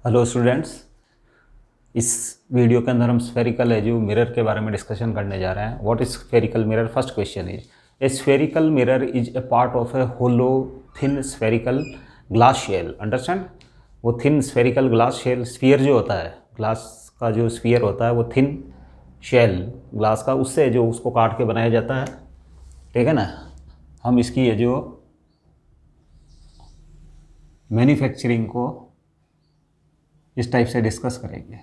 Hello students. इस video के अंदर हम स्फेरिकल है जो मिरर के बारे में डिस्कशन करने जा रहे हैं। What is spherical mirror? First question is a spherical mirror is a part of a hollow thin spherical glass shell. Understand? वो thin spherical glass shell, sphere जो होता है, ग्लास का जो स्फीयर होता है वो थिन शेल ग्लास का, उससे जो उसको काट के बनाया जाता है। ठीक है ना? हम इसकी ये जो मैन्युफैक्चरिंग को इस टाइप से डिस्कस करेंगे।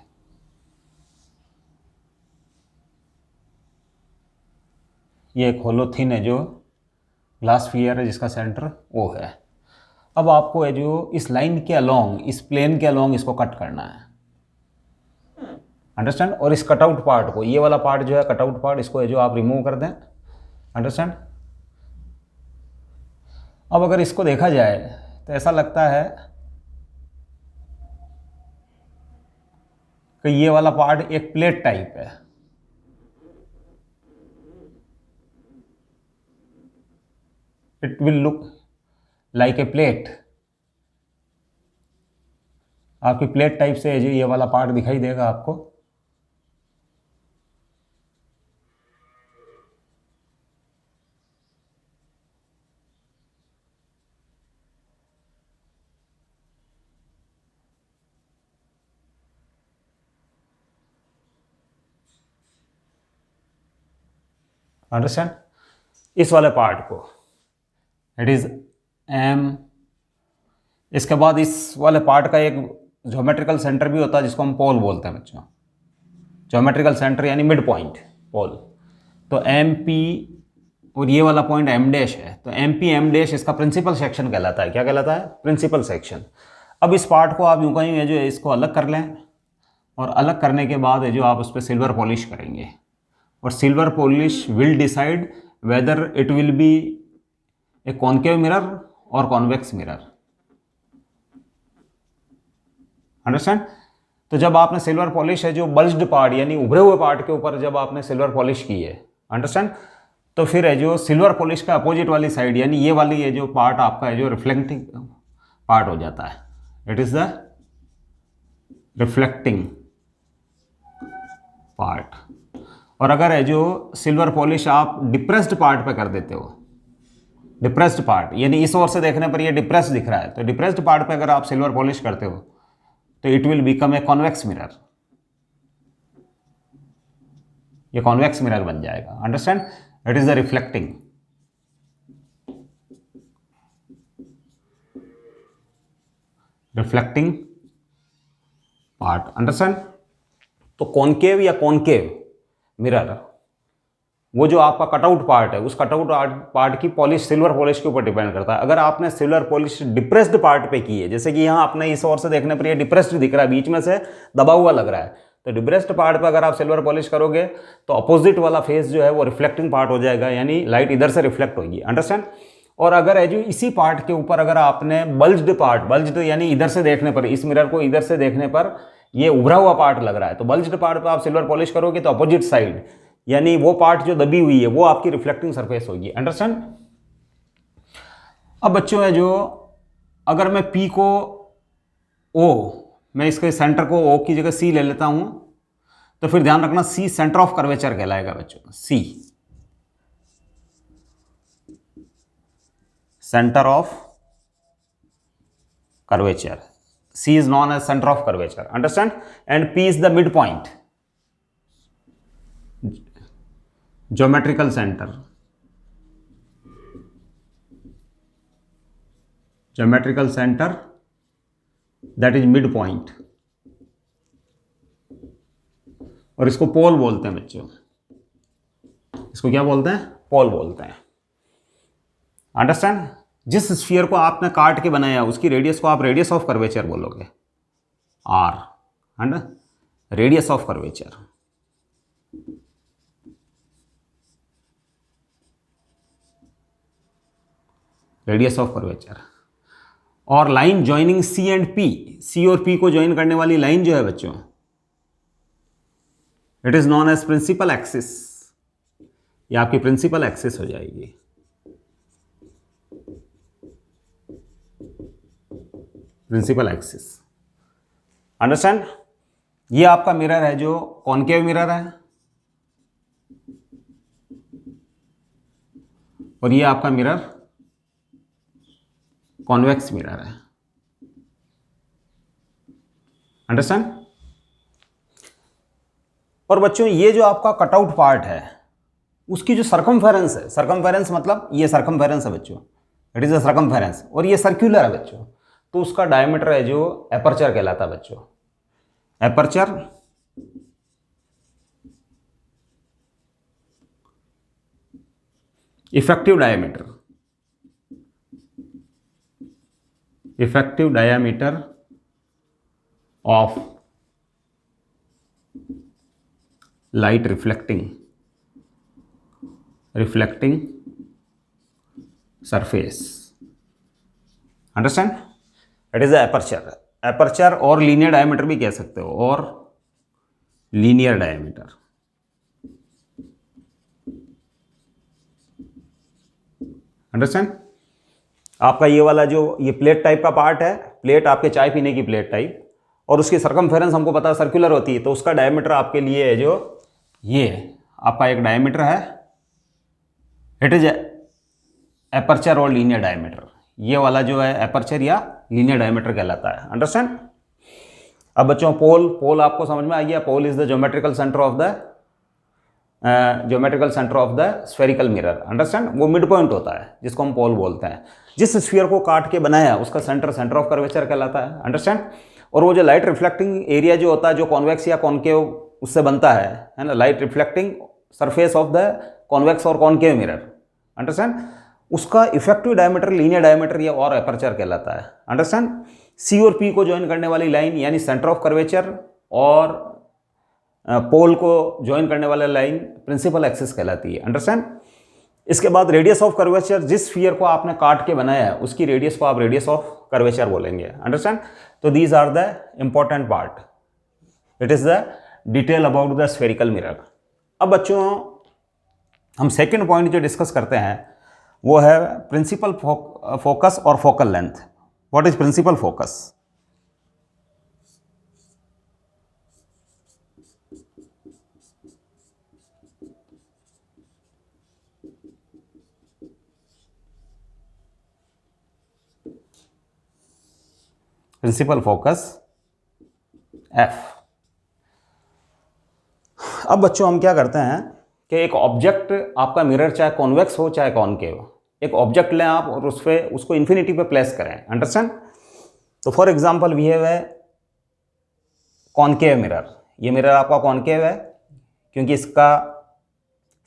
ये एक होलोथिन है जो ग्लास स्फीयर है जिसका सेंटर वो है। अब आपको है जो इस लाइन के अलोंग, इस प्लेन के अलोंग इसको कट करना है। अंडरस्टैंड? और इस कटआउट पार्ट को, ये वाला पार्ट जो है कटआउट पार्ट, इसको है जो आप रिमूव कर दें। अंडरस्टैंड? अब अगर इसको देखा जाए तो ऐसा लगता है कि ये वाला पार्ट एक प्लेट टाइप है। It will look like a plate. आपकी प्लेट टाइप से जो ये वाला पार्ट दिखाई देगा आपको। अंडरस्टैंड? इस वाले पार्ट को इट इज एम। इसके बाद इस वाले पार्ट का एक ज्योमेट्रिकल सेंटर भी होता है जिसको हम पोल बोलते हैं बच्चों। ज्योमेट्रिकल सेंटर यानी मिड पॉइंट, पोल। तो एम पी और ये वाला पॉइंट एम डैश है, तो एम पी एम डैश इसका प्रिंसिपल सेक्शन कहलाता है। क्या कहलाता है? Principal section. अब इस पार्ट को आप यूं कहीं है जो इसको अलग कर लें, और अलग करने के बाद है जो आप उस पर सिल्वर पॉलिश करेंगे, और silver polish will decide whether it will be A concave mirror और कॉन्वेक्स मिरर। अंडरस्टैंड? तो जब आपने सिल्वर पॉलिश है जो बल्ज्ड पार्ट यानी उभरे हुए पार्ट के ऊपर जब आपने सिल्वर पॉलिश की है, अंडरस्टैंड, तो फिर है जो सिल्वर पॉलिश का अपोजिट वाली साइड यानी ये वाली है जो पार्ट आपका है जो रिफ्लेक्टिंग पार्ट हो जाता है। It is the reflecting part. और अगर है जो सिल्वर पॉलिश आप डिप्रेस्ड पार्ट पे कर देते हो, डिप्रेस्ड पार्ट यानी इस ओर से देखने पर ये डिप्रेस्ड दिख रहा है, तो डिप्रेस्ड पार्ट पे अगर आप सिल्वर पॉलिश करते हो तो it will become a convex mirror. ये कॉन्वेक्स मिरर बन जाएगा। Understand? It is the reflecting part. Understand? तो कॉनकेव या कॉनकेव मिरर, वो जो आपका कटआउट पार्ट है, उस कटआउट पार्ट की पॉलिश सिल्वर पॉलिश के ऊपर डिपेंड करता है। अगर आपने सिल्वर पॉलिश डिप्रेस्ड पार्ट पे की है, जैसे कि यहाँ आपने इस ओर से देखने पर ये डिप्रेस्ड दिख रहा है, बीच में से दबा हुआ लग रहा है, तो डिप्रेस्ड पार्ट पे अगर आप सिल्वर पॉलिश करोगे तो अपोजिट वाला फेस जो है वो रिफ्लेक्टिंग पार्ट हो जाएगा, यानी लाइट इधर से रिफ्लेक्ट होगी। अंडरस्टैंड? और अगर है जो इसी पार्ट के ऊपर अगर आपने बल्ज्ड पार्ट, बल्ज्ड यानी इधर से देखने पर, इस मिरर को इधर से देखने पर ये उभरा हुआ पार्ट लग रहा है, तो बल्ज्ड पार्ट पे आप सिल्वर पॉलिश करोगे तो अपोजिट साइड यानी वो पार्ट जो दबी हुई है वो आपकी रिफ्लेक्टिंग सरफेस होगी। अंडरस्टैंड? अब बच्चों है जो अगर मैं पी को ओ, मैं इसके सेंटर को ओ की जगह सी ले लेता हूं, तो फिर ध्यान रखना सी सेंटर ऑफ कर्वेचर कहलाएगा बच्चों। C centre of curvature, C is known as centre of curvature. Understand? And P is the mid point, geometrical centre, geometrical centre that is mid point, और इसको पोल बोलते हैं बच्चों। इसको क्या बोलते हैं? पोल बोलते हैं। अंडरस्टैंड? जिस स्फीयर को आपने काट के बनाया उसकी रेडियस को आप रेडियस ऑफ कर्वेचर बोलोगे, R. Under radius of curvature, radius of curvature. और line joining C and P, C और पी को ज्वाइन करने वाली लाइन जो है बच्चों, it is known as principal axis. ये आपकी प्रिंसिपल एक्सिस हो जाएगी। Principal axis. अंडरस्टैंड। ये आपका मिरर है जो कॉनकेव मिरर है, और ये आपका मिरर कॉन्वेक्स मिरर है। अंडरस्टैंड। और बच्चों ये जो आपका कटआउट पार्ट है उसकी जो सरकमफेरेंस है, सरकमफेरेंस मतलब ये सरकमफेरेंस है बच्चों, इट इज अ सरकमफेरेंस, और ये सर्कुलर है बच्चों, तो उसका डायमीटर है जो एपर्चर कहलाता है बच्चों। Aperture effective diameter, effective diameter of light reflecting surface. Understand. It is aperture, aperture और लीनियर डायमीटर भी कह सकते हो, और लीनियर डायमीटर। अंडरस्टैंड। आपका ये वाला जो ये प्लेट टाइप का पार्ट है, प्लेट आपके चाय पीने की प्लेट टाइप, और उसकी सरकमफेरेंस हमको पता है सर्कुलर होती है, तो उसका डायमीटर आपके लिए है जो ये आपका एक डायमीटर है, इट इज एपर्चर और लीनियर डायमीटर। ये वाला जो है एपर्चर या लीनियर डायमीटर कहलाता है। अंडरस्टैंड। अब बच्चों पोल आपको समझ में आ गया। Pole is the geometrical centre of the spherical mirror. Understand. वो मिड पॉइंट होता है जिसको हम पोल बोलते हैं। जिस स्फीयर को काट के बनाया उसका सेंटर ऑफ कर्वेचर कहलाता है। अंडरस्टैंड। और वो जो लाइट रिफ्लेक्टिंग एरिया जो होता है जो कॉन्वेक्स या कॉनकेव उससे बनता है ना, light reflecting surface of the convex और कॉनकेव मिरर। अंडरस्टैंड। उसका इफेक्टिव डायमीटर लीनियर डायमीटर या और एपर्चर कहलाता है। अंडरस्टैंड। सी और पी को ज्वाइन करने वाली लाइन यानी सेंटर ऑफ कर्वेचर और पोल को ज्वाइन करने वाला लाइन प्रिंसिपल एक्सिस कहलाती है। अंडरस्टैंड। इसके बाद रेडियस ऑफ कर्वेचर, जिस स्फीयर को आपने काट के बनाया है उसकी रेडियस को आप रेडियस ऑफ कर्वेचर बोलेंगे। अंडरस्टैंड। तो these are the important part, it is the detail about the spherical mirror. अब बच्चों हम सेकेंड पॉइंट जो डिस्कस करते हैं वो है प्रिंसिपल फोकस और focal length. What is principal focus? Principal focus F. अब बच्चों हम क्या करते हैं कि एक ऑब्जेक्ट आपका मिरर चाहे कॉन्वेक्स हो चाहे कॉनकेव, एक ऑब्जेक्ट लें आप और उस पर उसको इन्फिनिटी पे प्लेस करें। अंडरस्टैंड। तो फॉर एग्जांपल वी हैव है कॉनकेव मिरर। ये मिरर आपका कॉनकेव है क्योंकि इसका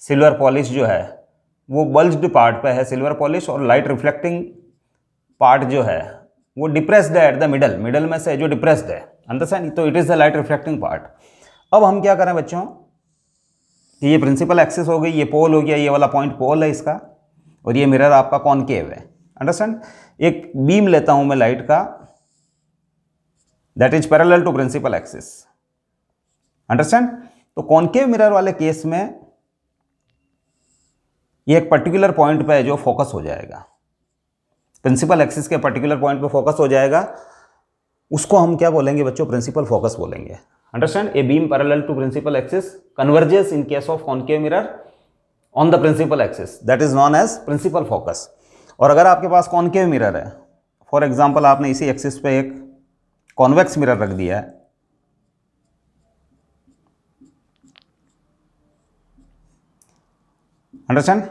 सिल्वर पॉलिश जो है वो बल्ज्ड पार्ट पे है सिल्वर पॉलिश, और लाइट रिफ्लेक्टिंग पार्ट जो है वो डिप्रेस्ड है एट द मिडल में से जो डिप्रेस्ड है। अंडरस्टैंड। तो it is the light reflecting part. अब हम क्या करें बच्चों कि ये प्रिंसिपल एक्सिस हो गई, ये पोल हो गया, ये वाला पॉइंट पोल है इसका, और ये मिरर आपका कॉनकेव है। अंडरस्टैंड। एक बीम लेता हूं मैं लाइट का, that is parallel to principal axis. Understand. तो कॉनकेव मिरर वाले केस में ये एक पर्टिकुलर पॉइंट पे जो फोकस हो जाएगा, प्रिंसिपल एक्सिस के पर्टिकुलर पॉइंट पे फोकस हो जाएगा, उसको हम क्या बोलेंगे बच्चों? प्रिंसिपल फोकस बोलेंगे। Understand. A beam parallel to principal axis converges in case of concave mirror on the principal axis, that is known as principal focus. और अगर आपके पास कॉनकेव मिरर है, फॉर एग्जांपल आपने इसी एक्सिस पे एक कॉन्वेक्स मिरर रख दिया है, अंडरस्टैंड।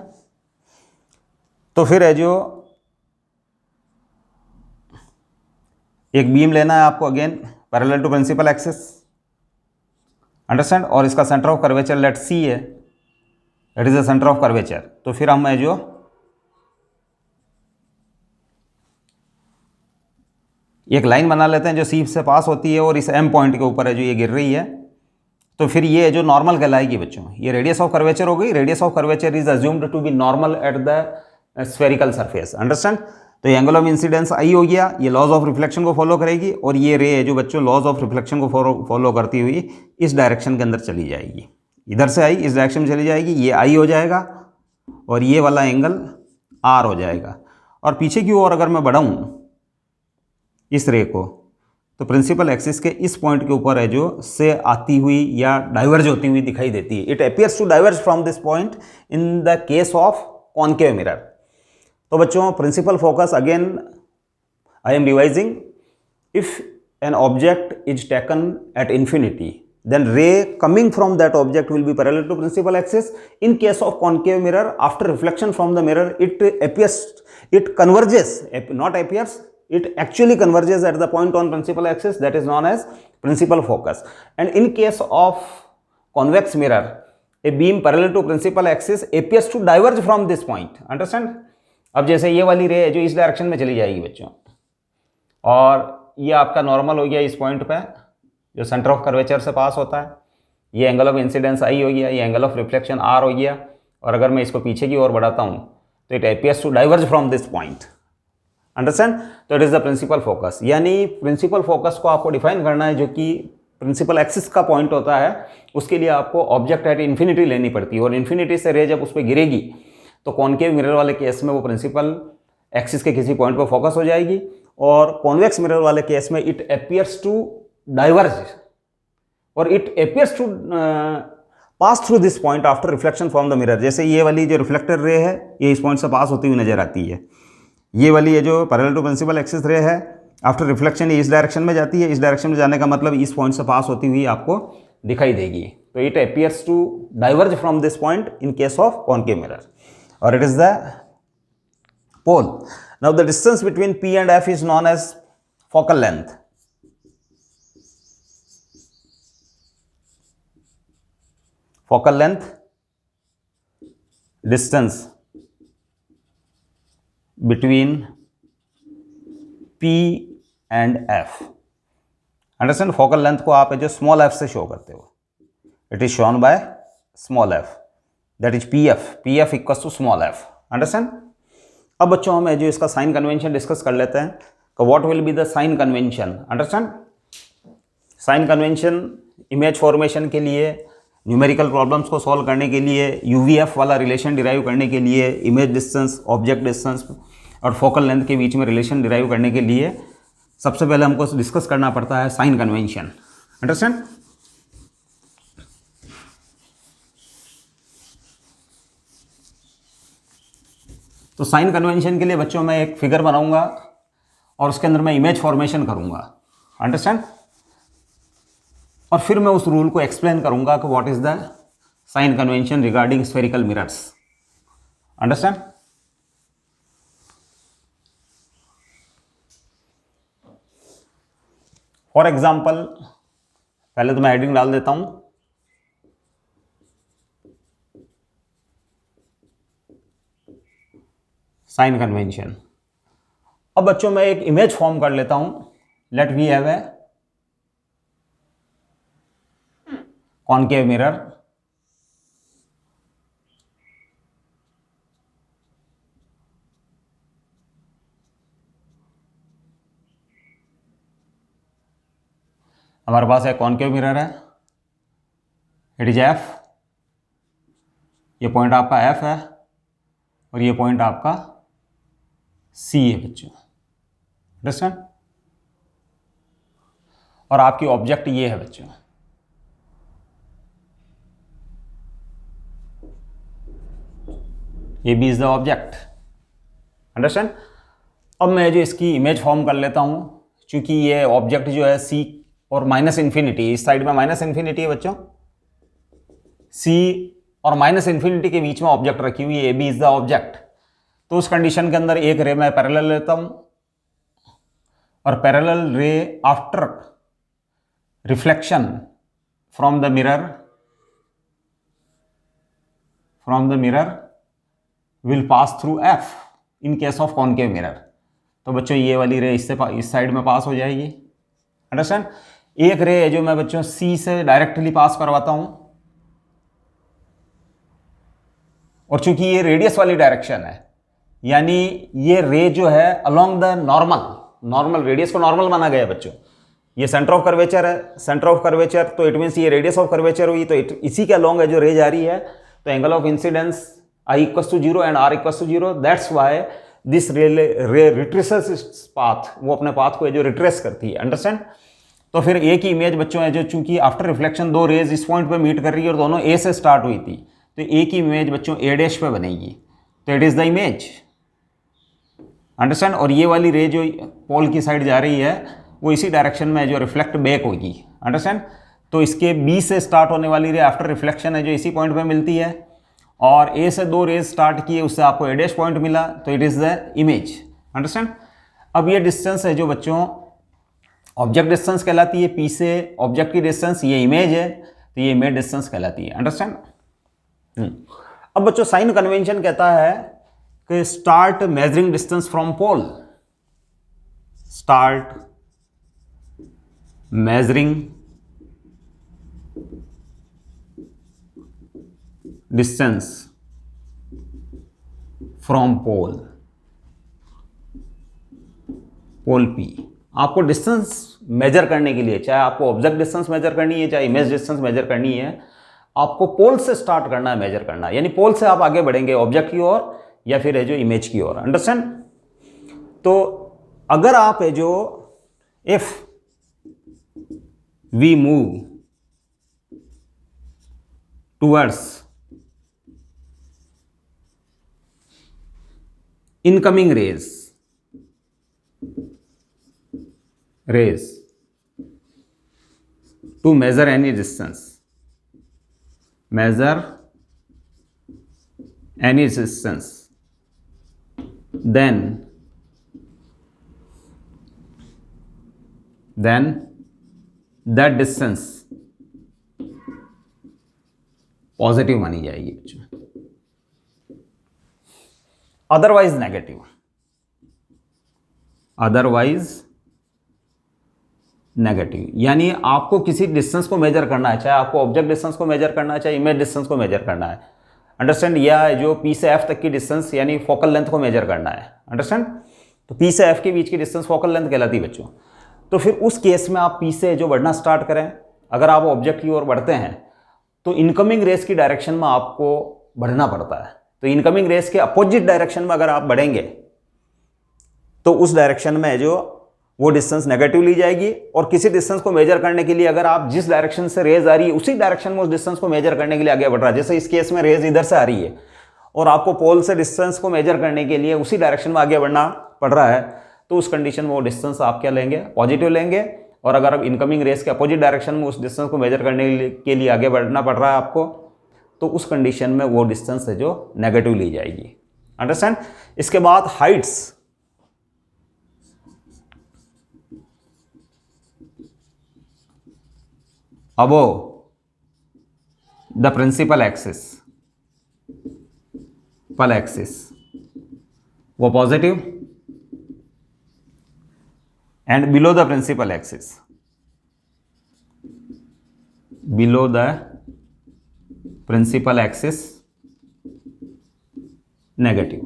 तो फिर है जो एक बीम लेना है आपको again parallel to principal axis. Understand. और इसका centre of curvature let C है, it is the centre of curvature. तो फिर हम है जो एक लाइन बना लेते हैं जो सी से पास होती है और इस एम पॉइंट के ऊपर है जो ये गिर रही है। तो फिर ये जो नॉर्मल कहलाएगी बच्चों, ये रेडियस ऑफ कर्वेचर हो गई। Radius of curvature is assumed to be normal at the spherical surface. Understand. तो ये एंगल ऑफ इंसिडेंस आई हो गया, ये लॉज ऑफ रिफ्लेक्शन को फॉलो करेगी, और ये रे है जो बच्चों लॉज ऑफ रिफ्लेक्शन को फॉलो करती हुई इस डायरेक्शन के अंदर चली जाएगी। इधर से आई इस डायरेक्शन में चली जाएगी, ये आई हो जाएगा और ये वाला एंगल आर हो जाएगा। और पीछे की ओर अगर मैं बढ़ाऊँ इस रे को, तो प्रिंसिपल एक्सिस के इस पॉइंट के ऊपर है जो से आती हुई या डाइवर्ज होती हुई दिखाई देती है। It appears to diverge from this point in the case of concave mirror. तो बच्चों principal focus again I am revising, if an object is taken at infinity then ray coming from that object will be parallel to principal axis. In case of concave mirror, after reflection from the mirror, it converges, not appears, it actually converges at the point on principal axis, that is known as principal focus. And in case of convex mirror, a beam parallel to principal axis appears to diverge from this point. Understand? अब जैसे ये वाली रे है जो इस direction में चली जाएगी बच्चों, और ये आपका नॉर्मल हो गया इस पॉइंट पे जो सेंटर ऑफ कर्वेचर से पास होता है, ये एंगल ऑफ इंसिडेंस आई हो गया, ये एंगल ऑफ रिफ्लेक्शन आर हो गया, और अगर मैं इसको पीछे की ओर बढ़ाता हूँ तो it appears to diverge from this point. Understand? तो it is the principal focus. यानी प्रिंसिपल फोकस को आपको डिफाइन करना है, जो कि प्रिंसिपल एक्सिस का पॉइंट होता है, उसके लिए आपको ऑब्जेक्ट एट इन्फिनिटी लेनी पड़ती है, और इन्फिनिटी से रे जब उस पर गिरेगी तो कॉनकेव मिरर वाले केस में वो प्रिंसिपल एक्सिस के किसी पॉइंट पर फोकस हो जाएगी, और कॉन्वेक्स मिरर वाले केस में इट अपियर्स टू डाइवर्ज और it appears to pass through this point after reflection from the mirror. जैसे ये वाली जो रिफ्लेक्टर रे है ये इस पॉइंट से पास होती हुई नजर आती है, ये वाली ये जो पैरेलल टू प्रिंसिपल एक्सिस रे है, आफ्टर रिफ्लेक्शन ये इस डायरेक्शन में जाती है, इस डायरेक्शन में जाने का मतलब इस पॉइंट से पास होती हुई आपको दिखाई देगी। तो it appears to diverge from this point in case of concave mirror, और it is the pole. Now the distance between P and F is known as focal length. Focal length, distance between P and F. Understand? Focal length को आप जो small f से show करते हो, it is shown by small f, that is PF. PF equals to small f. Understand? अब बच्चों हम जो इसका साइन कन्वेंशन डिस्कस कर लेते हैं कि what will be the sign convention. Understand? Sign convention image formation के लिए, न्यूमेरिकल प्रॉब्लम्स को सॉल्व करने के लिए, यूवीएफ वाला रिलेशन डिराइव करने के लिए, इमेज डिस्टेंस, ऑब्जेक्ट डिस्टेंस और फोकल लेंथ के बीच में रिलेशन डिराइव करने के लिए सबसे पहले हमको डिस्कस करना पड़ता है साइन कन्वेंशन। अंडरस्टैंड? तो साइन कन्वेंशन के लिए बच्चों मैं एक फिगर बनाऊंगा और उसके अंदर मैं इमेज फॉर्मेशन करूंगा। अंडरस्टैंड? और फिर मैं उस रूल को एक्सप्लेन करूंगा कि what is the sign convention regarding spherical mirrors. Understand? For example, पहले तो मैं हेडिंग डाल देता हूं, साइन कन्वेंशन। अब बच्चों मैं एक इमेज फॉर्म कर लेता हूं। Let we have a concave mirror, हमारे पास एक कॉनकेव मिरर है, इट इज एफ, ये पॉइंट आपका एफ है और ये पॉइंट आपका सी है बच्चों। अंडरस्टैंड? और आपकी ऑब्जेक्ट ये है बच्चों, ये भी इज द ऑब्जेक्ट। अंडरस्टैंड? अब मैं जो इसकी इमेज फॉर्म कर लेता हूं, क्योंकि ये ऑब्जेक्ट जो है सी और माइनस इन्फिनिटी, इस साइड में माइनस इन्फिनिटी है बच्चों, सी और माइनस इन्फिनिटी के बीच में ऑब्जेक्ट रखी हुई है, A B is the object. तो उस कंडीशन के अंदर एक रे मैं पैरेलल लेता हूं, और पैरेलल रे after reflection from the mirror will pass through F in case of concave mirror. तो बच्चों ये वाली रे इससे इस साइड में पास हो जाएगी। अंडरस्टैंड? एक रे है जो मैं बच्चों सी से डायरेक्टली पास करवाता हूं, और चूंकि ये रेडियस वाली डायरेक्शन है, यानी ये रे जो है अलोंग द नॉर्मल रेडियस को नॉर्मल माना गया बच्चों। ये सेंटर ऑफ कर्वेचर है, सेंटर ऑफ कर्वेचर, तो इट मीन्स ये रेडियस ऑफ कर्वेचर हुई, तो इसी के अलोंग है जो रे जा रही है। तो angle of incidence I equals to 0 and R equals to 0. That's why this ray retraces its path, वो अपने पाथ को जो रिट्रेस करती है। अंडरस्टैंड? तो फिर एक ही इमेज बच्चों है जो चूंकि आफ्टर रिफ्लेक्शन दो रेज इस पॉइंट पे मीट कर रही है और दोनों ए से स्टार्ट हुई थी, तो एक ही इमेज बच्चों ए डैश पे बनेगी, तो it is the image, understand. और ये वाली रे जो पोल की साइड जा रही है वो इसी डायरेक्शन में है जो रिफ्लेक्ट बैक होगी, अंडरस्टैंड। तो इसके बी से स्टार्ट होने वाली रे आफ्टर रिफ्लेक्शन है जो इसी पॉइंट पे मिलती है, और ए से दो रेज स्टार्ट किए उससे आपको ए डैश पॉइंट मिला, तो it is the image, understand. अब ये डिस्टेंस है जो बच्चों ऑब्जेक्ट डिस्टेंस कहलाती है, पी से ऑब्जेक्ट की डिस्टेंस ये इमेज है, तो ये इमेज डिस्टेंस कहलाती है, अंडरस्टैंड। अब बच्चों साइन कन्वेंशन कहता है कि start measuring distance from pole, start measuring distance from pole, pole P. आपको डिस्टेंस मेजर करने के लिए, चाहे आपको ऑब्जेक्ट डिस्टेंस मेजर करनी है चाहे इमेज डिस्टेंस मेजर करनी है, आपको पोल से स्टार्ट करना है, मेजर करना है, यानी पोल से आप आगे बढ़ेंगे ऑब्जेक्ट की ओर या फिर है जो इमेज की ओर, अंडरस्टैंड। तो अगर आप है जो if we move towards incoming rays to measure any distance, then that distance positive मानी जाएगी बच्चों, अदरवाइज नेगेटिव, यानी आपको किसी डिस्टेंस को मेजर करना है, चाहे आपको ऑब्जेक्ट डिस्टेंस को मेजर करना है चाहे इमेज डिस्टेंस को मेजर करना है, अंडरस्टैंड। या जो पी से एफ तक की डिस्टेंस यानी फोकल लेंथ को मेजर करना है, अंडरस्टैंड। तो पी से एफ के बीच की डिस्टेंस फोकल लेंथ कहलाती है बच्चों। तो फिर उस केस में आप पी से जो बढ़ना स्टार्ट करें, अगर आप ऑब्जेक्ट की ओर बढ़ते हैं तो इनकमिंग रेस की डायरेक्शन में आपको बढ़ना पड़ता है। तो इनकमिंग रेस के अपोजिट डायरेक्शन में अगर आप बढ़ेंगे तो उस डायरेक्शन में जो वो डिस्टेंस नेगेटिव ली जाएगी, और किसी डिस्टेंस को मेजर करने के लिए अगर आप जिस डायरेक्शन से रेज आ रही है उसी डायरेक्शन में उस डिस्टेंस को मेजर करने के लिए आगे बढ़ रहा है, जैसे इस केस में रेज इधर से आ रही है और आपको पोल से डिस्टेंस को मेजर करने के लिए उसी डायरेक्शन में आगे बढ़ना पड़ रहा है, तो उस कंडीशन में वो डिस्टेंस आप क्या लेंगे, पॉजिटिव लेंगे। और अगर आप इनकमिंग रेस के अपोजिट डायरेक्शन में उस डिस्टेंस को मेजर करने के लिए आगे बढ़ना पड़ रहा है आपको, तो उस कंडीशन में वो डिस्टेंस है जो नेगेटिव ली जाएगी, अंडरस्टैंड। इसके बाद heights, above the principal axis वो positive, and below the principal axis negative,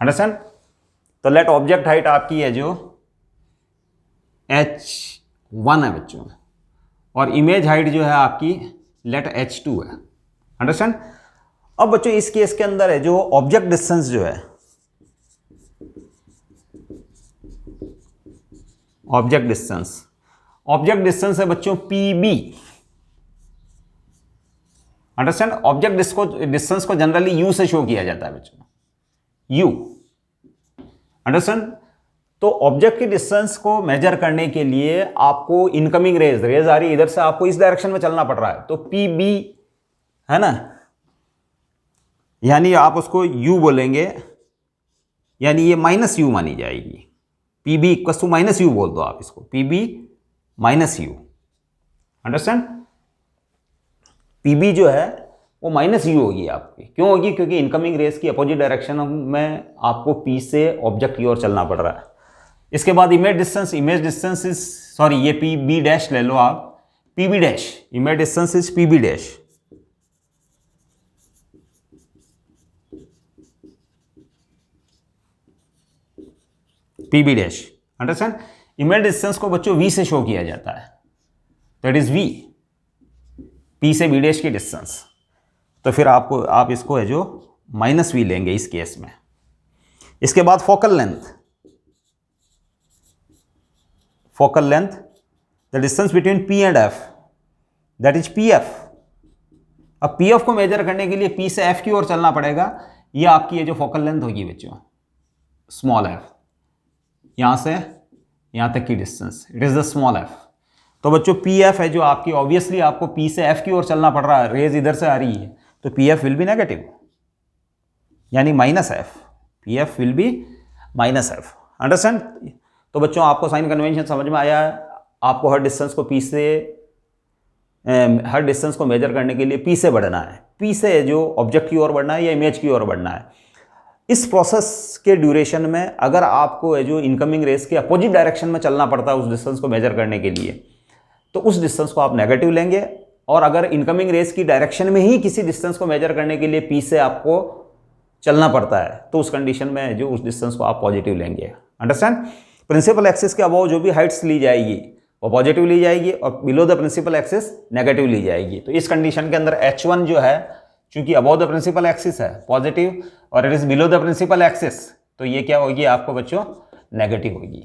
understand. तो लेट ऑब्जेक्ट हाइट आपकी है जो h1 है बच्चों, और इमेज हाइट जो है आपकी लेट h2 है, अंडरस्टैंड। अब बच्चों इस केस के अंदर है जो ऑब्जेक्ट डिस्टेंस जो है, ऑब्जेक्ट डिस्टेंस है बच्चों PB, अंडरस्टैंड। ऑब्जेक्ट डिस्टेंस को जनरली U से शो किया जाता है बच्चों, U, अंडरस्टैंड। तो ऑब्जेक्ट की डिस्टेंस को मेजर करने के लिए आपको इनकमिंग रेज आ रही है इधर से, आपको इस डायरेक्शन में चलना पड़ रहा है, तो PB है ना, यानी आप उसको U बोलेंगे, यानी ये -U मानी जाएगी। PB इक्वल टू -U बोल दो आप इसको, PB -U, अंडरस्टैंड। PB जो है वो -U होगी आपकी, क्यों होगी, क्योंकि इनकमिंग रेस की अपोजिट डायरेक्शन में आपको P से ऑब्जेक्ट की ओर चलना पड़ रहा है। इसके बाद इमेज डिस्टेंस इज सॉरी, ये PB डैश ले लो आप, PB dash, image distance is PB dash, PB dash, understand. Image distance को बच्चों V से शो किया जाता है, दैट इज V, P से B डैश की डिस्टेंस। तो फिर आप इसको है जो -V लेंगे इस केस में। इसके बाद focal length the distance between P and F, that is PF। अब PF को मेजर करने के लिए P से F की ओर चलना पड़ेगा। ये आपकी ये जो फोकल लेंथ होगी बच्चों, स्मॉल f, यहां से यहां तक की distance, it is the small f। तो बच्चों PF है जो आपकी, ऑब्वियसली आपको P से F की ओर चलना पड़ रहा है, रेज इधर से आ रही है, तो PF विल बी नेगेटिव, यानी -f। PF will be -f, understand. तो बच्चों आपको साइन कन्वेंशन समझ में आया है। आपको हर डिस्टेंस को P से, हर डिस्टेंस को मेजर करने के लिए P से बढ़ना है, P से जो ऑब्जेक्ट की ओर बढ़ना है या इमेज की ओर बढ़ना है। इस प्रोसेस के ड्यूरेशन में अगर आपको जो इनकमिंग रेस के अपोजिट डायरेक्शन में चलना पड़ता है उस डिस्टेंस को मेजर करने के लिए, तो उस डिस्टेंस को आप नेगेटिव लेंगे। और अगर इनकमिंग रेस की डायरेक्शन में ही किसी डिस्टेंस को मेजर करने के लिए P से आपको चलना पड़ता है, तो उस कंडीशन में जो उस डिस्टेंस को आप पॉजिटिव लेंगे, अंडरस्टैंड। प्रिंसिपल एक्सिस के अबव जो भी हाइट्स ली जाएगी वो पॉजिटिव ली जाएगी और below the principal axis negative ली जाएगी। तो इस कंडीशन के अंदर H1 जो है, चूंकि अबव द प्रिंसिपल एक्सिस है पॉजिटिव और it is below the principal axis, तो ये क्या होगी आपको बच्चों, नेगेटिव होगी,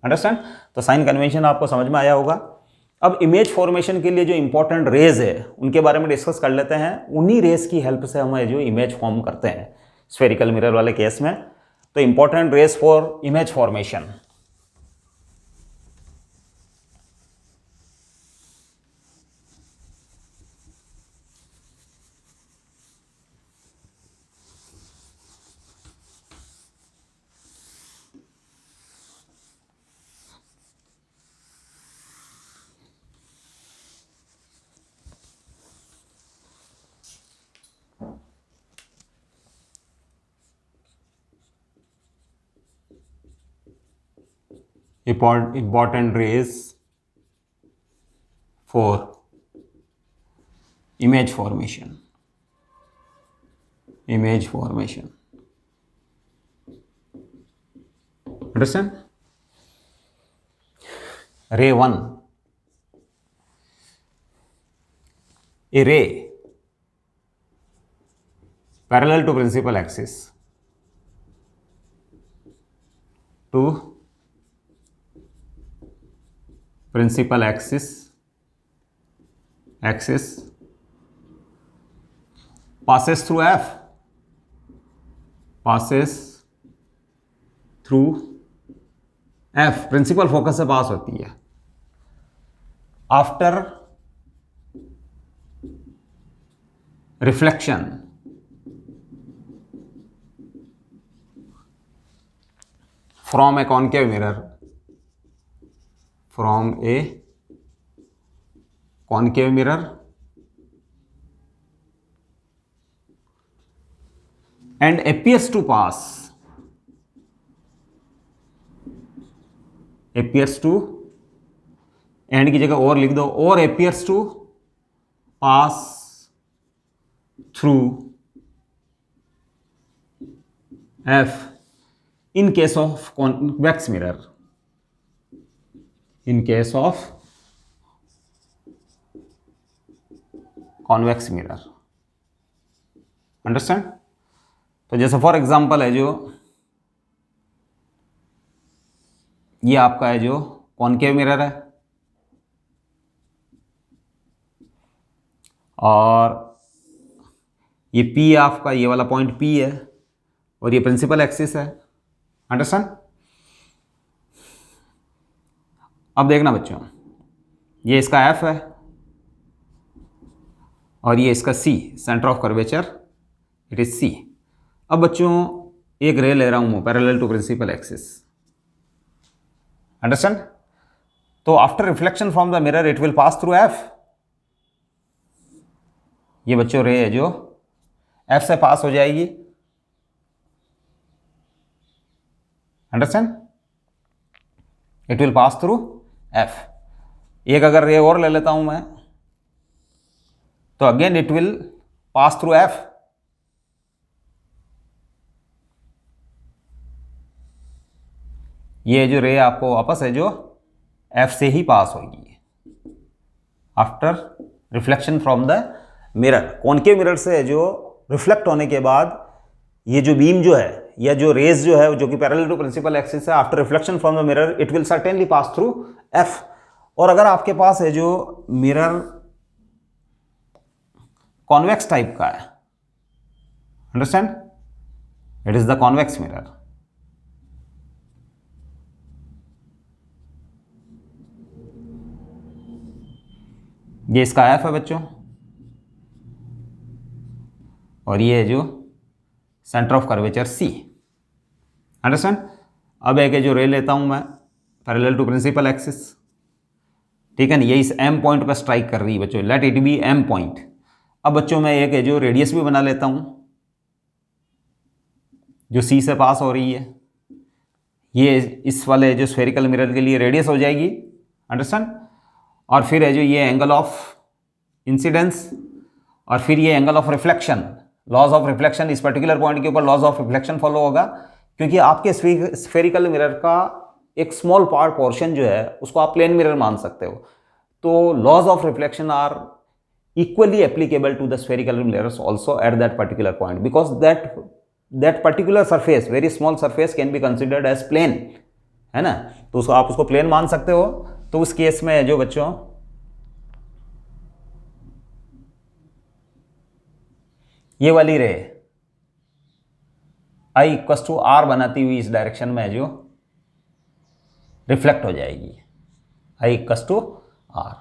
अंडरस्टैंड। तो साइन कन्वेंशन आपको समझ में आया होगा। अब इमेज फॉर्मेशन के लिए जो इंपॉर्टेंट रेज है उनके बारे में डिस्कस कर लेते हैं। उन्हीं रेज की हेल्प से हम जो इमेज फॉर्म करते हैं स्फेरिकल मिरर वाले केस में। तो important rays for image formation, important rays for image formation, understand। ray 1, a ray parallel to principal axis to principal axis passes through F, principal focus से pass होती है। After reflection from a concave mirror, and appears to end की जगह और लिख दो, और appears to pass through F in case of convex mirror, understand. तो जैसे फॉर एग्जांपल है जो ये आपका है जो कॉनकेव मिरर है और ये P आपका, ये वाला पॉइंट P है और ये प्रिंसिपल एक्सिस है, अंडरस्टैंड। अब देखना बच्चों, ये इसका F है और ये इसका C, centre of curvature, it is C। अब बच्चों एक रे ले रहा हूं मैं parallel to principal axis, understand. तो after reflection from the mirror it will pass through F। ये बच्चों रे है जो F से पास हो जाएगी, understand, it will pass through F। एक अगर रे और ले लेता हूं मैं, तो again it will pass through F। ये जो रे आपको वापस है जो F से ही पास होगी after reflection from the mirror. Concave mirror से जो रिफ्लेक्ट होने के बाद ये जो बीम जो है या जो रेज जो है जो कि पैरेलल टू प्रिंसिपल एक्सिस है, after reflection from the mirror it will certainly pass through F। और अगर आपके पास है जो मिरर कॉन्वेक्स टाइप का है, understand, it is the convex mirror. ये इसका एफ है बच्चों, और ये है जो center of curvature C, understand. अब एक है जो रे लेता हूं मैं पैरेलल टू प्रिंसिपल एक्सिस, ठीक है ना, ये इस एम पॉइंट पर स्ट्राइक कर रही है बच्चों, let it be M point. अब बच्चों मैं एक है जो रेडियस भी बना लेता हूं जो सी से पास हो रही है, ये इस वाले जो स्फेरिकल मिरर के लिए रेडियस हो जाएगी, अंडरस्टैंड। और फिर है जो ये एंगल ऑफ इंसिडेंस, और फिर ये angle of reflection, laws of reflection, इस पर्टिकुलर पॉइंट के ऊपर लॉज ऑफ रिफ्लेक्शन फॉलो होगा, क्योंकि आपके स्फेरिकल मिरर का एक स्मॉल पार्ट पोर्शन जो है उसको आप प्लेन मिरर मान सकते हो। तो laws of reflection are equally applicable to the spherical mirrors also at that particular point, because that particular surface, very small surface, can be considered as plane, है ना, तो उसको आप उसको प्लेन मान सकते हो। तो उस केस में जो बच्चों ये वाली रे आई इक्वस टू आर बनाती हुई इस डायरेक्शन में जो रिफ्लेक्ट हो जाएगी, I equals to R,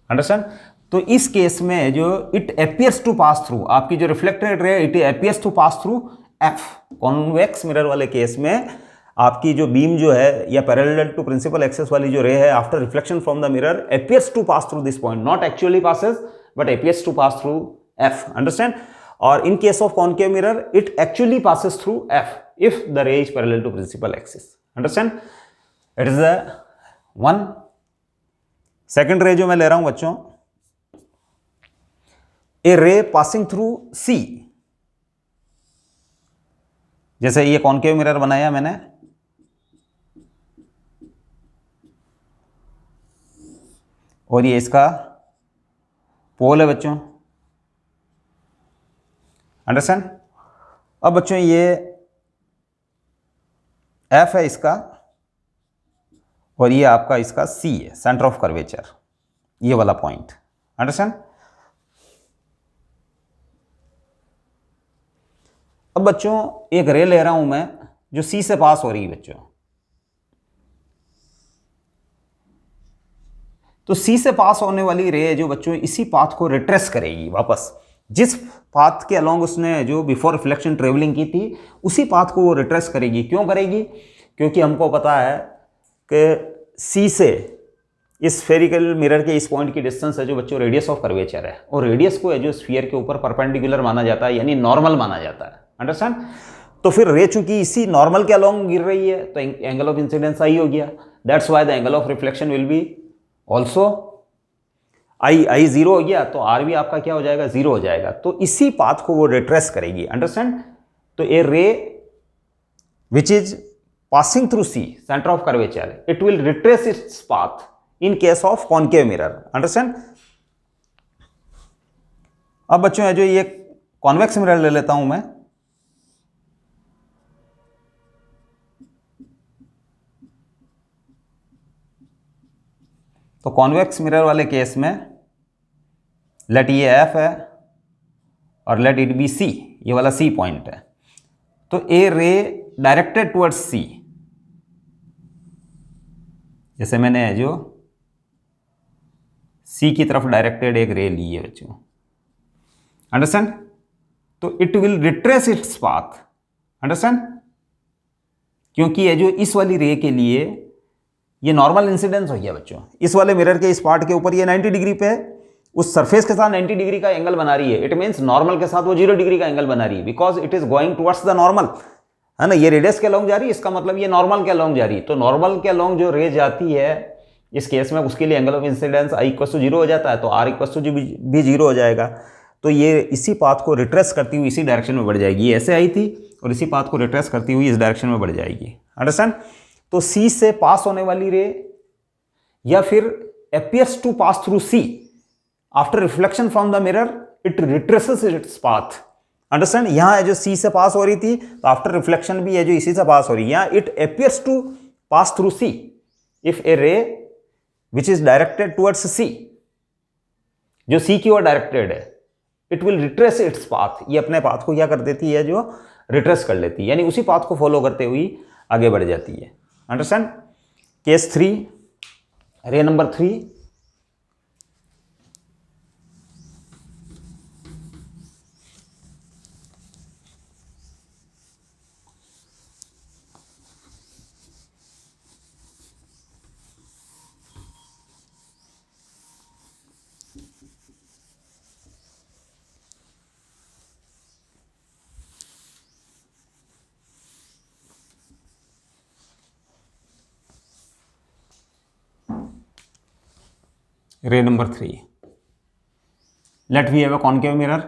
understand. तो इस केस में जो it appears to pass through, आपकी जो reflected ray it appears to pass through F. Convex mirror वाले केस में आपकी जो बीम जो है या पैरेलल टू प्रिंसिपल एक्सिस वाली जो रे है after reflection from the mirror appears to pass through this point, not actually passes but appears to pass through F, understand. और in case of concave mirror it actually passes through F if the ray is parallel to principal axis, understand. It is the one. Second ray जो मैं ले रहा हूं बच्चों, ए रे passing through सी, जैसे ये कॉन्केव मिरर बनाया मैंने, और ये इसका पोल है बच्चों, अंडरस्टैंड। अब बच्चों ये एफ है इसका, और ये आपका इसका सी है, सेंटर ऑफ कर्वेचर, ये वाला पॉइंट, अंडरस्टैंड। अब बच्चों एक रे ले रहा हूं मैं जो सी से पास हो रही है बच्चों, तो सी से पास होने वाली रे जो बच्चों इसी पाथ को रिट्रेस करेगी वापस, जिस पाथ के अलोंग उसने जो बिफोर रिफ्लेक्शन ट्रेवलिंग की थी उसी पाथ को वो रिट्रेस करेगी। क्यों करेगी? क्योंकि हमको पता है कि सी से इस स्फेरिकल मिरर के इस पॉइंट की डिस्टेंस है जो बच्चों रेडियस ऑफ कर्वेचर है, और रेडियस को है जो स्फीयर के ऊपर परपेंडिकुलर माना जाता है, यानी नॉर्मल माना जाता है, अंडरस्टैंड। तो फिर रे चूंकि इसी नॉर्मल के अलोंग गिर रही है तो एंगल ऑफ इंसिडेंस आई हो गया, that's why the angle of reflection will be also I zero हो गया, तो आर भी आपका क्या हो जाएगा, जीरो हो जाएगा। तो इसी पाथ को वो रिट्रेस करेगी, अंडरस्टैंड। तो a ray which is passing through C, centre of curvature, it will retrace its path in case of concave mirror, understand. अब बच्चों है जो ये कॉन्वेक्स मिरर ले लेता हूं मैं, तो कॉन्वेक्स मिरर वाले केस में लेट ये एफ है और लेट इट बी सी, ये वाला सी पॉइंट है। तो ए रे डायरेक्टेड टुवर्ड्स सी, जैसे मैंने जो सी की तरफ डायरेक्टेड एक रे ली है बच्चों, अंडरस्टैंड। तो it will retrace its path, understand, क्योंकि ये जो इस वाली रे के लिए ये नॉर्मल इंसिडेंस हो गया बच्चों, इस वाले मिरर के इस पार्ट के ऊपर ये 90 डिग्री पे उस सरफेस के साथ 90 डिग्री का एंगल बना रही है। इट मीन्स नॉर्मल के साथ वो 0 डिग्री का एंगल बना रही है, because it is going towards the normal, है ना। ये रेडियस के अलोंग जा रही है, इसका मतलब ये नॉर्मल के अलोंग जा रही है। तो नॉर्मल के अलोंग जो रे जाती है इस केस में, उसके लिए angle of incidence I equal to 0 हो जाता है, तो आर इक्वल टू भी 0 हो जाएगा। तो ये इसी पाथ को रिट्रेस करती हुई इसी डायरेक्शन में बढ़ जाएगी, ये ऐसे आई थी और इसी पाथ को रिट्रेस करती हुई इस डायरेक्शन में बढ़ जाएगी, अंडरस्टैंड। तो सी से पास होने वाली रे या फिर appears to pass through C after reflection from the mirror, it retraces its path, understand। यहां है जो C से पास हो रही थी, तो आफ्टर रिफ्लेक्शन भी है जो इसी से पास हो रही है, यहां it appears to pass through C if a ray which is directed towards C, जो सी की ओर डायरेक्टेड है, it will retrace its path, ये अपने पाथ को क्या कर देती है, जो रिट्रेस कर लेती है, यानी उसी पाथ को फॉलो करते हुए आगे बढ़ जाती है। Understand. Case 3, ray number 3, ray number 3, let we have a concave mirror,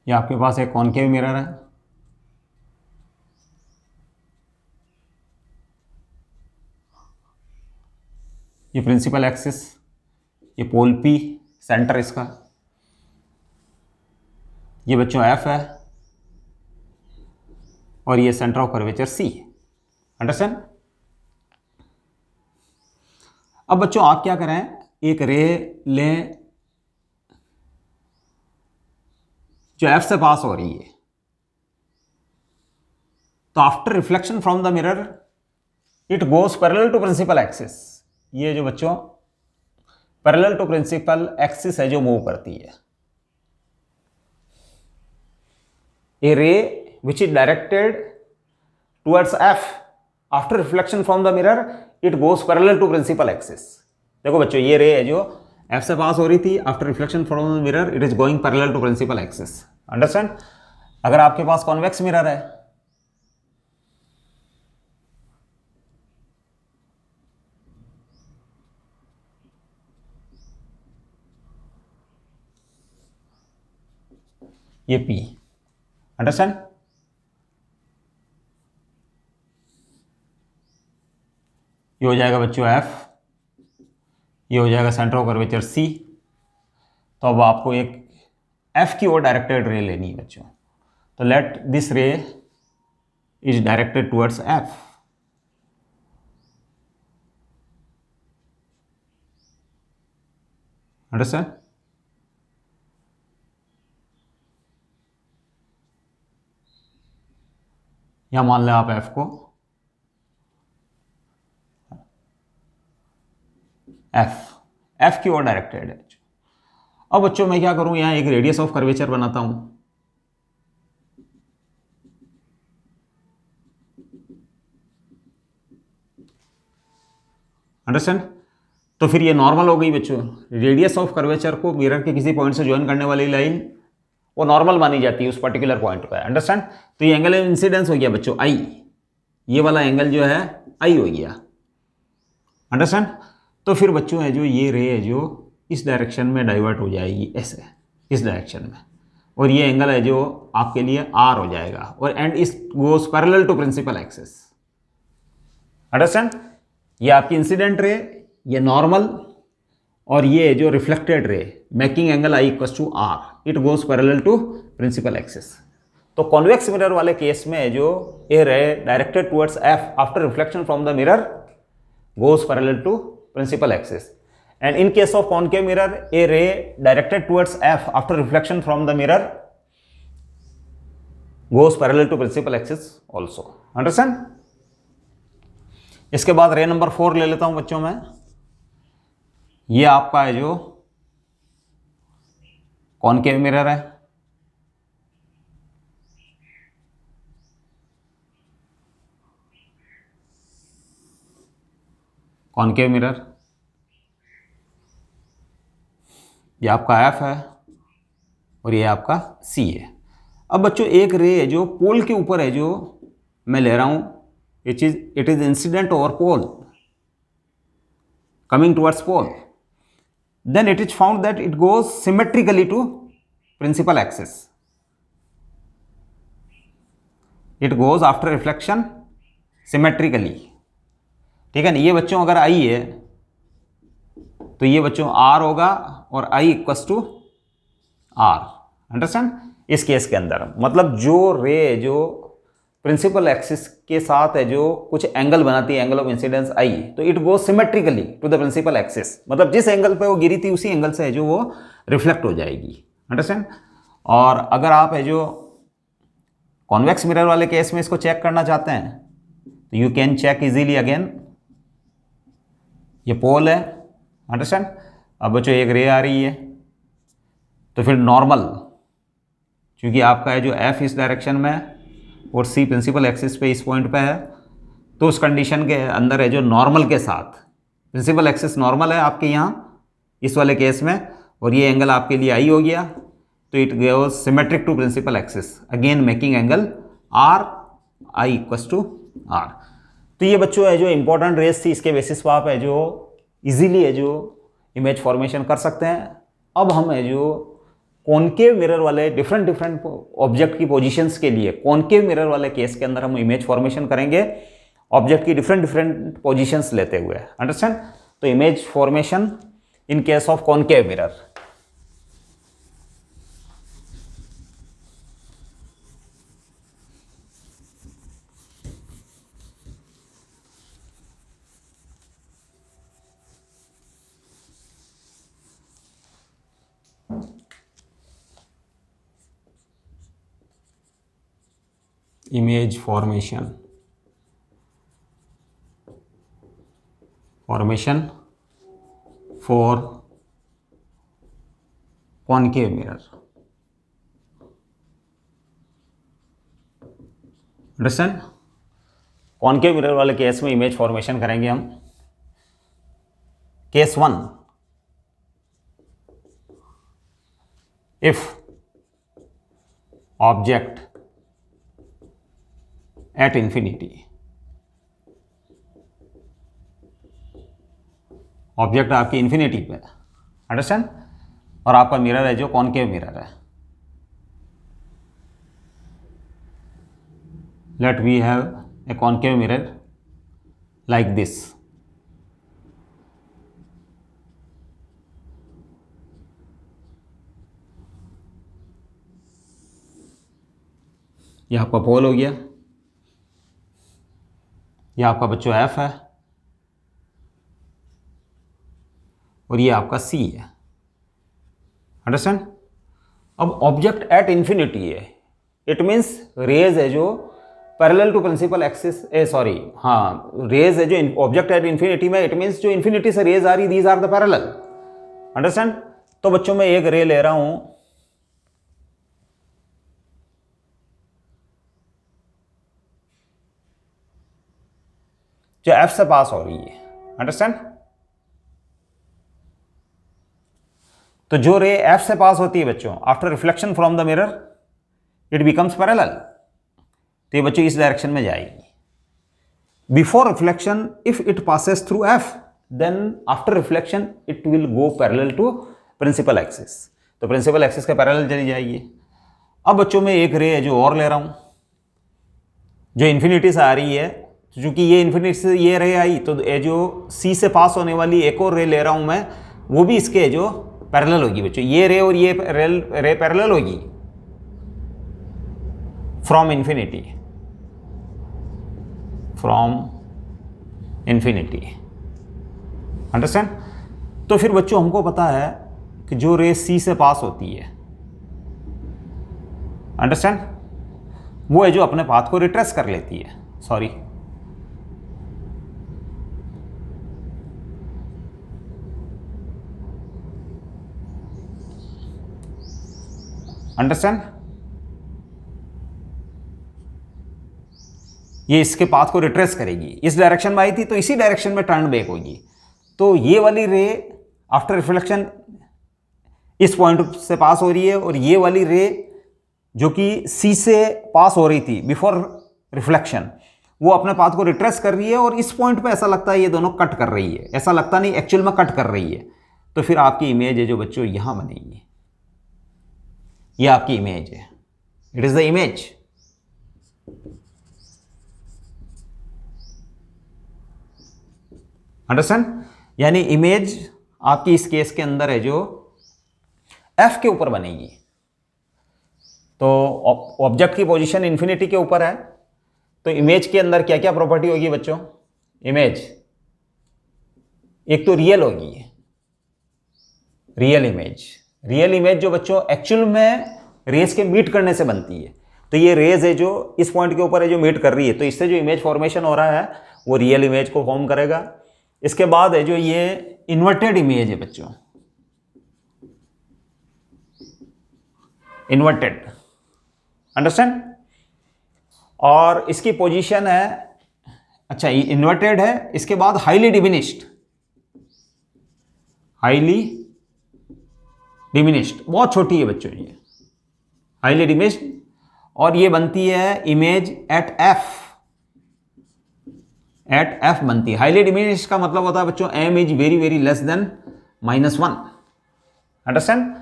ये आपके पास एक कॉनकेव मिरर है, ये प्रिंसिपल एक्सिस, ये पोल पी, सेंटर इसका, ये बच्चों एफ है, और ये center of curvature C. Understand. अब बच्चों आप क्या करें, एक रे लें जो एफ से पास हो रही है, तो after reflection from the mirror it goes parallel to principal axis, ये जो बच्चों पैरेलल टू प्रिंसिपल एक्सिस है जो मूव करती है। ए रे which is directed towards F after reflection from the mirror it goes parallel to principal axis। देखो बच्चों ये रे है जो F से पास हो रही थी, after reflection from the mirror it is going parallel to principal axis. Understand. अगर आपके पास कॉन्वेक्स मिरर है, ये P, अंडरस्टैंड, ये हो जाएगा बच्चों F, ये हो जाएगा सेंटर ऑफ कर्वेचर C। तो अब आपको एक F की ओर डायरेक्टेड रे लेनी है बच्चों, तो लेट दिस रे is directed towards F। Understand. यहां मान लें आप F को F की ओर डायरेक्टेड है। अब बच्चों मैं क्या करूं, यहां एक रेडियस ऑफ कर्वेचर बनाता हूं। अंडरस्टैंड। तो फिर ये नॉर्मल हो गई बच्चों, रेडियस ऑफ कर्वेचर को मिरर के किसी पॉइंट से ज्वाइन करने वाली लाइन वो नॉर्मल मानी जाती है उस पर्टिकुलर पॉइंट पर। अंडरस्टैंड। तो ये एंगल इंसिडेंस हो गया बच्चों आई, ये वाला एंगल जो है आई हो गया। अंडरस्टैंड। तो फिर बच्चों है जो ये रे है जो इस डायरेक्शन में डाइवर्ट हो जाएगी ऐसे, इस डायरेक्शन में, और ये एंगल है जो आपके लिए आर हो जाएगा, और एंड इस goes parallel to principal axis. Understand. ये आपकी इंसिडेंट रे, ये नॉर्मल, और ये जो reflected ray making angle I equal to R, it goes parallel to principal axis. तो कॉन्वेक्स मिरर वाले केस में जो a ray directed towards F after reflection from the mirror goes parallel to principal axis, and in case of concave mirror a ray directed towards F after reflection from the mirror goes parallel to principal axis also। understand। इसके बाद रे number 4 ले लेता हूं बच्चों में, ये आपका है जो कॉनकेव मिरर है, कॉनकेव मिरर, ये आपका F है और ये आपका C है। अब बच्चों एक रे है जो पोल के ऊपर है जो मैं ले रहा हूं, it is incident over pole coming towards pole, then it is found that it goes symmetrically to principal axis, it goes after reflection symmetrically. ठीक है ना। ये बच्चों अगर आई है तो ये बच्चों आर होगा और I equals to R. Understand. इस केस के अंदर मतलब जो रे जो प्रिंसिपल एक्सिस के साथ है जो कुछ एंगल बनाती है, एंगल ऑफ इंसिडेंस आई, तो it goes symmetrically to the principal axis, मतलब जिस एंगल पे वो गिरी थी उसी एंगल से है जो वो रिफ्लेक्ट हो जाएगी। अंडरस्टैंड। और अगर आप है जो कॉन्वेक्स मिरर वाले केस में इसको चेक करना चाहते हैं तो you can check easily. Again ये पोल है, अंडरस्टैंड। अब बच्चों एक रे आ रही है, तो फिर नॉर्मल, क्योंकि आपका है जो एफ इस डायरेक्शन में है और सी प्रिंसिपल एक्सिस पे इस पॉइंट पे है, तो उस कंडीशन के अंदर है जो नॉर्मल के साथ, प्रिंसिपल एक्सिस नॉर्मल है आपके यहाँ इस वाले केस में, और ये एंगल आपके लिए आई हो गया, तो it goes symmetric to principal axis, again making angle R I equals to R. तो ये बच्चों है जो इंपॉर्टेंट रेस थी, इसके बेसिस पर आप है जो इजीली है जो इमेज फॉर्मेशन कर सकते हैं। अब हम है जो कॉनकेव मिरर वाले डिफरेंट ऑब्जेक्ट की पोजीशंस के लिए, कॉनकेव मिरर वाले केस के अंदर हम इमेज फॉर्मेशन करेंगे ऑब्जेक्ट की डिफरेंट पोजीशंस लेते हुए। अंडरस्टैंड। तो image formation in case of concave mirror. Image formation for concave mirror. Understand. Concave mirror वाले केस में इमेज फॉर्मेशन करेंगे हम। Case 1, if object at infinity, object आपकी इंफिनिटी पे, अंडरस्टैंड, और आपका मिरर है जो कॉनकेव मिरर है। Let we have a concave mirror like this. यह आपका पोल हो गया, यह आपका बच्चों एफ है और ये आपका सी है। अंडरस्टैंड। अब ऑब्जेक्ट एट इंफिनिटी है, इट मीन्स रेज है जो parallel to principal axis, rays है जो ऑब्जेक्ट एट इंफिनिटी में, इट मीन्स जो इंफिनिटी से रेज आ रही, these are the parallel. Understand. तो बच्चों मैं एक रे ले रहा हूं जो एफ से पास हो रही है। अंडरस्टैंड। तो जो रे एफ से पास होती है बच्चों, after reflection from the mirror it becomes parallel, तो ये बच्चों इस डायरेक्शन में जाएगी। Before reflection if it passes through F, then after reflection it will go parallel to principal axis, तो प्रिंसिपल एक्सिस के पैरेलल चली जाएगी। अब बच्चों में एक रे है जो और ले रहा हूं जो इन्फिनिटी से आ रही है, तो चूंकि ये इन्फिनिटी से ये रे आई, तो ये जो सी से पास होने वाली एक और रे ले रहा हूं मैं, वो भी इसके जो पैरेलल होगी बच्चों, ये रे और ये रे पैरेलल होगी फ्रॉम इन्फिनिटी। अंडरस्टैंड। तो फिर बच्चों हमको पता है कि जो रे सी से पास होती है, अंडरस्टैंड, वो है जो अपने पाथ को रिट्रेस कर लेती है, सॉरी, अंडरस्टैंड, ये इसके पाथ को रिट्रेस करेगी, इस डायरेक्शन में आई थी तो इसी डायरेक्शन में टर्न बैक होगी। तो ये वाली रे आफ्टर रिफ्लेक्शन इस पॉइंट से पास हो रही है, और ये वाली रे जो कि सी से पास हो रही थी बिफोर रिफ्लेक्शन, वो अपने पाथ को रिट्रेस कर रही है, और इस पॉइंट पे ऐसा लगता है ये दोनों कट कर रही है, ऐसा लगता नहीं, एक्चुअल में कट कर रही है। तो फिर आपकी इमेज है जो बच्चों यहां बनेगी, ये आपकी इमेज है, it is the image. Understand. यानी इमेज आपकी इस केस के अंदर है जो एफ के ऊपर बनेगी, तो ऑब्जेक्ट की पोजीशन इन्फिनिटी के ऊपर है, तो इमेज के अंदर क्या क्या प्रॉपर्टी होगी बच्चों? इमेज एक तो रियल होगी, रियल इमेज। रियल इमेज जो बच्चों एक्चुअल में रेज के मीट करने से बनती है। तो ये रेज है जो इस पॉइंट के ऊपर है जो मीट कर रही है, तो इससे जो इमेज फॉर्मेशन हो रहा है वो रियल इमेज को फॉर्म करेगा। इसके बाद है जो ये इन्वर्टेड इमेज है बच्चों, इन्वर्टेड, अंडरस्टैंड। और इसकी पोजीशन है, अच्छा ये इन्वर्टेड है। इसके बाद हाईली डिमिनिश्ड, हाईली डिमिनिश्ड बहुत छोटी है बच्चों ये, हाईली डिमिनिश्ड। और ये बनती है image at F, at F बनती है। हाईली डिमिनिश्ड का मतलब होता है बच्चों M is very very less than -1, understand.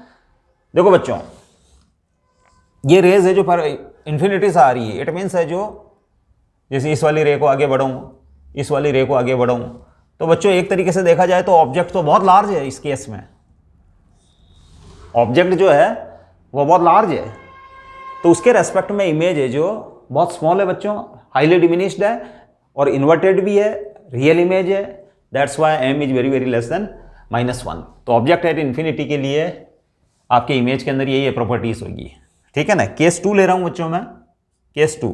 देखो बच्चों ये रेज है जो पर इंफिनिटी से आ रही है, इट मीन्स है जो जैसे इस वाली रे को आगे बढ़ाऊं, इस वाली रे को आगे बढ़ाऊं, तो बच्चों एक तरीके से देखा जाए तो ऑब्जेक्ट तो बहुत लार्ज है इस केस में, ऑब्जेक्ट जो है वो बहुत लार्ज है, तो उसके रेस्पेक्ट में इमेज है जो बहुत स्मॉल है बच्चों, हाईली डिमिनिश्ड है और इन्वर्टेड भी है, रियल इमेज है। That's why M is very very less than -1। तो ऑब्जेक्ट एट इन्फिनिटी के लिए आपके इमेज के अंदर यही प्रॉपर्टीज होगी, ठीक है ना। केस 2 ले रहा हूं बच्चों मैं, case 2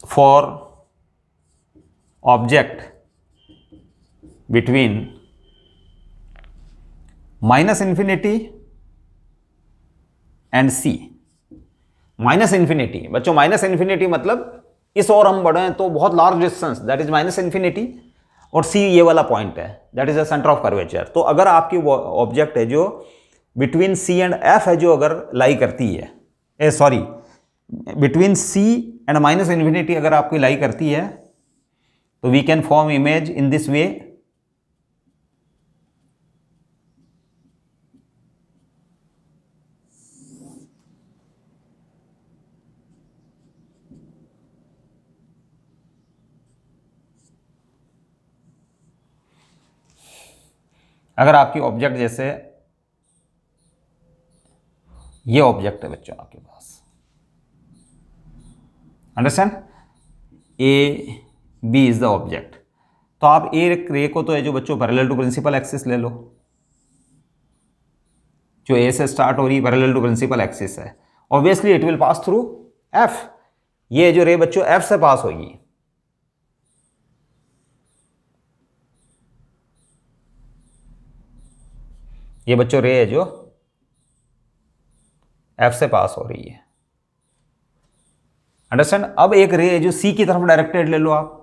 for object between -infinity and C. -Infinity बच्चों, -इन्फिनिटी मतलब इस और हम बढ़े तो बहुत large distance, that is -infinity, और सी ये वाला पॉइंट है, that is the centre of curvature. तो अगर आपकी ऑब्जेक्ट है जो बिटवीन सी एंड एफ है जो अगर लाई करती है, sorry between C and -infinity अगर आपकी लाई करती है, तो we can form image in this way. अगर आपकी ऑब्जेक्ट जैसे ये ऑब्जेक्ट है बच्चों आपके पास, understand, A B is the object, तो आप ए रे को तो है जो बच्चों पैरेलल टू प्रिंसिपल एक्सिस ले लो, जो ए से स्टार्ट हो रही है पैरेलल टू प्रिंसिपल एक्सिस है, obviously it will pass through F. ये जो रे बच्चों एफ से पास होगी, ये बच्चों रे है जो एफ से पास हो रही है, अंडरस्टैंड। अब एक रे है जो सी की तरफ डायरेक्टेड ले लो आप,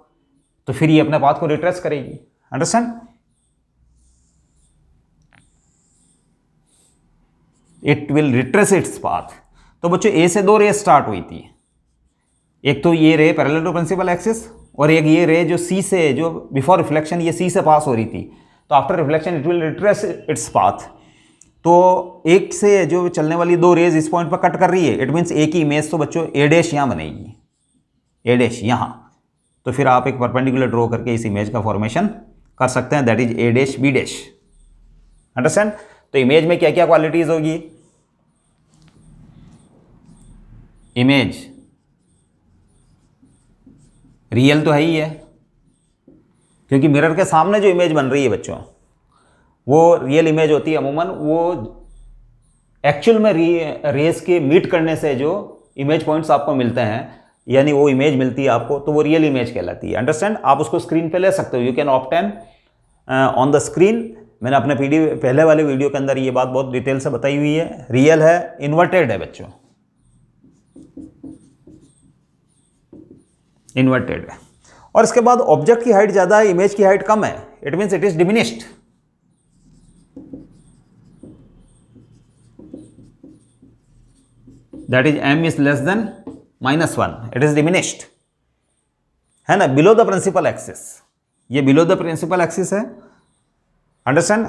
तो फिर ये अपने पाथ को रिट्रेस करेगी, understand. It will retrace its path. तो बच्चों ए से 2 रे स्टार्ट हुई थी, एक तो ये ray parallel to principal axis, और एक ये रे जो सी से, जो बिफोर रिफ्लेक्शन ये सी से पास हो रही थी, तो after reflection it will retrace its path. तो एक से जो चलने वाली 2 रेज इस पॉइंट पर कट कर रही है, इट मीन्स ए की इमेज तो बच्चों ए डैश यहाँ बनेगी, ए डैश यहाँ, तो फिर आप एक परपेंडिकुलर ड्रॉ करके इस इमेज का फॉर्मेशन कर सकते हैं, that is A dash B dash, understand. तो इमेज में क्या क्या क्वालिटीज होगी? इमेज रियल तो है ही है, क्योंकि मिरर के सामने जो इमेज बन रही है बच्चों वो रियल इमेज होती है अमूमन, वो एक्चुअल में रेस के मीट करने से जो इमेज पॉइंट्स आपको मिलते हैं, यानी वो इमेज मिलती है आपको, तो वो रियल इमेज कहलाती है, अंडरस्टैंड। आप उसको स्क्रीन पे ले सकते हो, you can obtain on the screen. मैंने अपने पहले वाले वीडियो के अंदर ये बात बहुत डिटेल से बताई हुई है। रियल है, इन्वर्टेड है बच्चों, इन्वर्टेड है। और इसके बाद ऑब्जेक्ट की हाइट ज़्यादा है, इमेज की हाइट कम है, it means it is diminished. That is m is less than -1, it is diminished, है ना, बिलो द प्रिंसिपल एक्सिस, ये बिलो द प्रिंसिपल एक्सिस है, अंडरस्टैंड।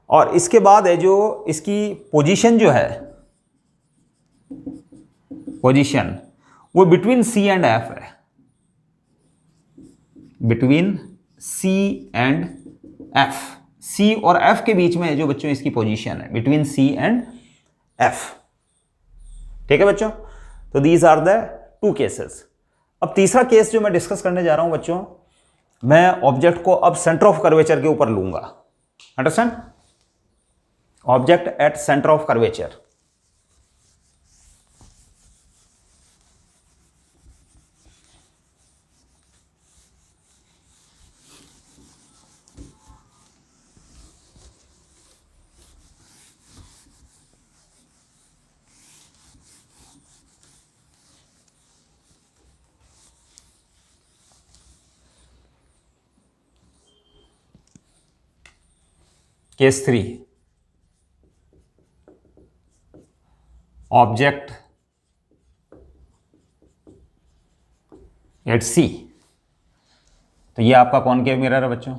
और इसके बाद है जो इसकी पोजीशन जो है, पोजीशन वो बिटवीन c एंड f है, between c and f, c और f के बीच में है जो बच्चों इसकी पोजीशन है, बिटवीन c एंड f, ठीक है बच्चों। तो दीज आर द 2 केसेस। अब तीसरा केस जो मैं डिस्कस करने जा रहा हूं बच्चों, मैं ऑब्जेक्ट को अब सेंटर ऑफ कर्वेचर के ऊपर लूंगा। Understand? Object at centre of curvature. Case 3, object at C. तो ये आपका कॉनकेव मिरर है बच्चों।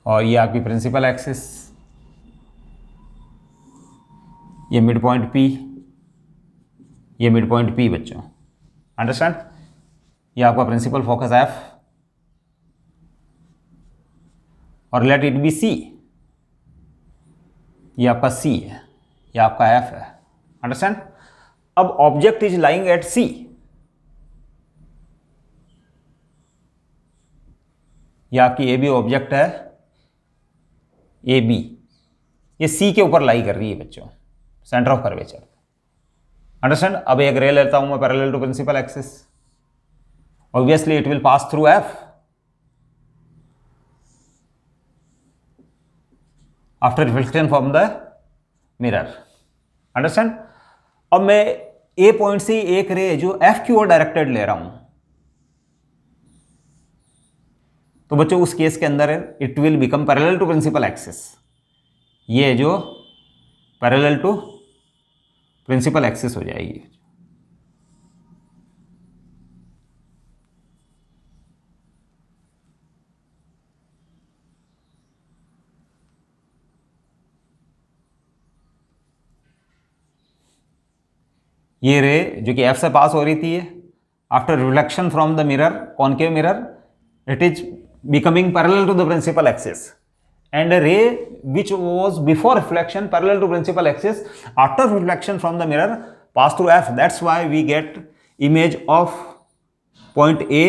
और ये आपकी प्रिंसिपल एक्सिस, ये मिड पॉइंट P, ये मिड पॉइंट P बच्चों। अंडरस्टैंड? ये आपका प्रिंसिपल फोकस F और लेट इट बी C। ये आपका C है, ये आपका F है। अंडरस्टैंड? अब object is lying eight C। ये आपकी AB ऑब्जेक्ट है, AB ये C के ऊपर लाई कर रही है बच्चों, सेंटर ऑफ कर्वेचर। अंडरस्टैंड? अब एक रे लेता हूं मैं parallel to principal axis, obviously it will pass through F after reflection from the mirror. Understand? अब मैं A पॉइंट से एक रे जो F की ओर डायरेक्टेड ले रहा हूं, तो बच्चों उस केस के अंदर it will become parallel to principal axis. ये जो पैरेलल टू प्रिंसिपल एक्सिस हो जाएगी। ये रे जो कि F से पास हो रही थी, after reflection from the mirror, concave mirror, it is becoming parallel to the principal axis, and a ray which was before reflection parallel to principal axis after reflection from the mirror pass through F. That's why we get image of point A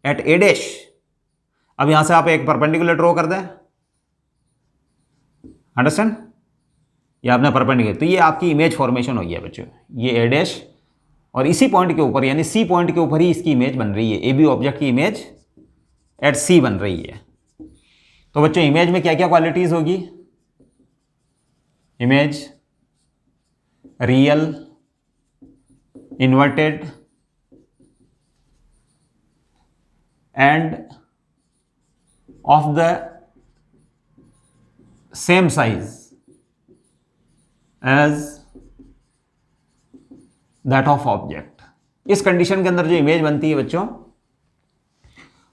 at A dash. अब यहां से आप एक perpendicular draw कर दें। Understand? ये आपने perpendicular, तो ये आपकी इमेज फॉर्मेशन हो गया बच्चों। ये A डैश और इसी पॉइंट के ऊपर यानी C पॉइंट के ऊपर ही इसकी इमेज बन रही है। AB ऑब्जेक्ट की इमेज एट C बन रही है। तो बच्चों इमेज में क्या क्या क्वालिटीज होगी? Image real, inverted and of the same size as that of object. इस कंडीशन के अंदर जो इमेज बनती है बच्चों,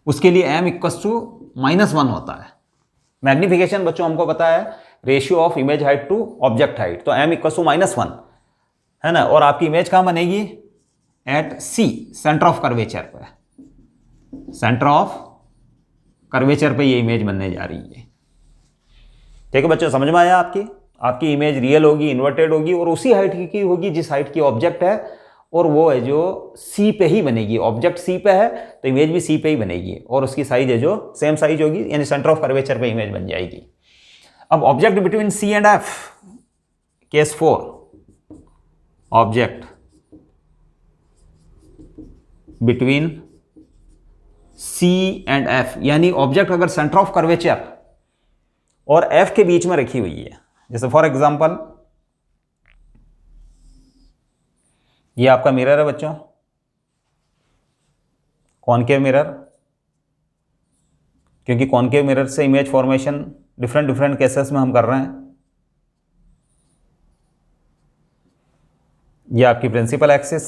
उसके लिए m इक्वल्स टू -1 होता है। मैग्निफिकेशन बच्चों हमको पता है ratio of image height to object height, तो m इक्वल्स टू -1 है ना। और आपकी इमेज कहां बनेगी? At C, centre of curvature पे। सेंटर ऑफ कर्वेचर पे ये इमेज बनने जा रही है। ठीक है बच्चों, समझ में आया? आपकी इमेज रियल होगी, इन्वर्टेड होगी और उसी हाइट की होगी जिस हाइट की ऑब्जेक्ट है, और वो है जो C पे ही बनेगी। ऑब्जेक्ट C पे है तो इमेज भी C पे ही बनेगी, और उसकी साइज है जो सेम साइज होगी, यानी सेंटर ऑफ कर्वेचर पे इमेज बन जाएगी। अब object between C and F, case 4, object between C and F, यानी ऑब्जेक्ट अगर सेंटर ऑफ कर्वेचर और F के बीच में रखी हुई है, जैसे फॉर एग्जांपल ये आपका मिरर है बच्चों, कॉनकेव मिरर, क्योंकि कॉनकेव मिरर से इमेज फॉर्मेशन डिफरेंट केसेस में हम कर रहे हैं। ये आपकी प्रिंसिपल एक्सिस,